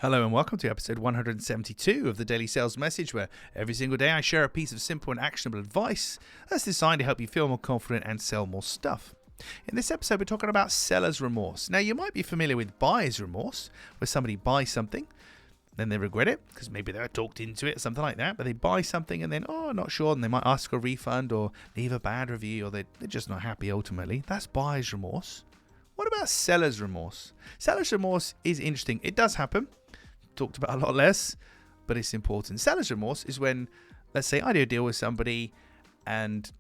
Hello and welcome to episode 172 of the Daily Sales Message, where every single day I share a piece of simple and actionable advice that's designed to help you feel more confident and sell more stuff. In this episode, we're talking about seller's remorse. Now, you might be familiar with buyer's remorse, where somebody buys something, then they regret it because maybe they were talked into it or something like that, but they buy something and then, not sure, and they might ask for a refund or leave a bad review, or they're just not happy ultimately. That's buyer's remorse. What about seller's remorse? Seller's remorse is interesting. It does happen. Talked about a lot less, but it's important. Seller's remorse is when, let's say, I do a deal with somebody and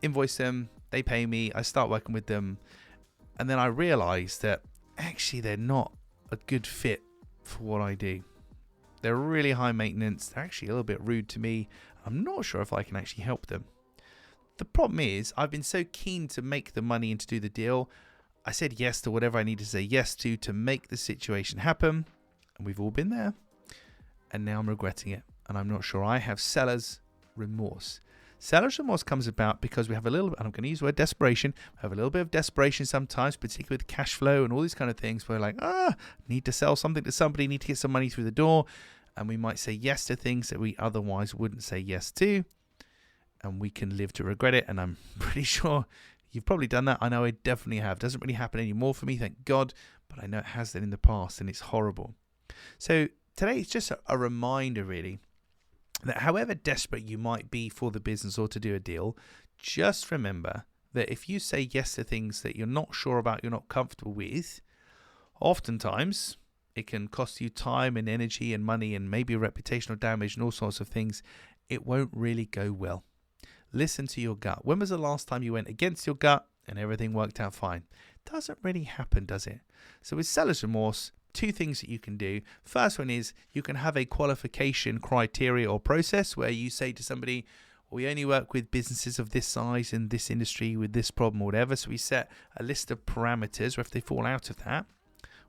invoice them, they pay me, I start working with them, and then I realize that actually they're not a good fit for what I do. They're really high maintenance, they're actually a little bit rude to me. I'm not sure if I can actually help them. The problem is, I've been so keen to make the money and to do the deal, I said yes to whatever I need to say yes to make the situation happen. And we've all been there, and now I'm regretting it, and I'm not sure. I have seller's remorse. Seller's remorse comes about because we have a little bit, and I'm going to use the word desperation, we have a little bit of desperation sometimes, particularly with cash flow and all these kind of things. We're like, need to sell something to somebody, need to get some money through the door, and we might say yes to things that we otherwise wouldn't say yes to, and we can live to regret it. And I'm pretty sure you've probably done that. I know I definitely have. Doesn't really happen anymore for me, thank God, but I know it has done in the past, and it's horrible. So today it's just a reminder, really, that however desperate you might be for the business or to do a deal, just remember that if you say yes to things that you're not sure about, you're not comfortable with, oftentimes it can cost you time and energy and money and maybe reputational damage and all sorts of things. It won't really go well. Listen to your gut. When was the last time you went against your gut and everything worked out fine? Doesn't really happen, does it? So with seller's remorse, two things that you can do. First one is you can have a qualification criteria or process where you say to somebody, we only work with businesses of this size in this industry with this problem or whatever. So we set a list of parameters where if they fall out of that,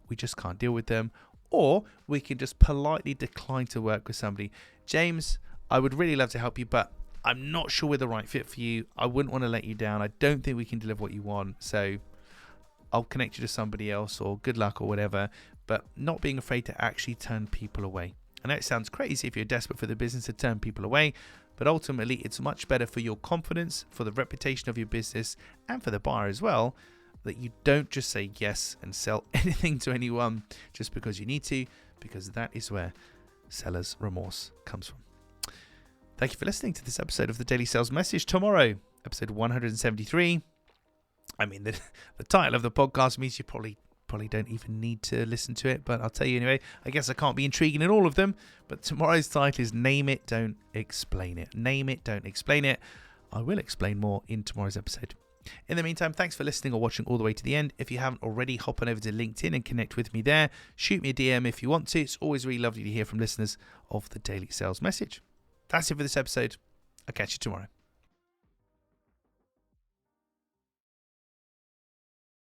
we just can't deal with them. Or we can just politely decline to work with somebody. James, I would really love to help you, but I'm not sure we're the right fit for you. I wouldn't want to let you down. I don't think we can deliver what you want. So I'll connect you to somebody else, or good luck or whatever, but not being afraid to actually turn people away. I know it sounds crazy if you're desperate for the business to turn people away, but ultimately it's much better for your confidence, for the reputation of your business, and for the buyer as well, that you don't just say yes and sell anything to anyone just because you need to, because that is where seller's remorse comes from. Thank you for listening to this episode of the Daily Sales Message. Tomorrow, episode 173. I mean, the title of the podcast means you probably don't even need to listen to it, but I'll tell you anyway. I guess I can't be intriguing in all of them, but tomorrow's title is Name It, Don't Explain It. Name it, don't explain it. I will explain more in tomorrow's episode. In the meantime, thanks for listening or watching all the way to the end. If you haven't already, hop on over to LinkedIn and connect with me there. Shoot me a DM if you want to. It's always really lovely to hear from listeners of the Daily Sales Message. That's it for this episode. I'll catch you tomorrow.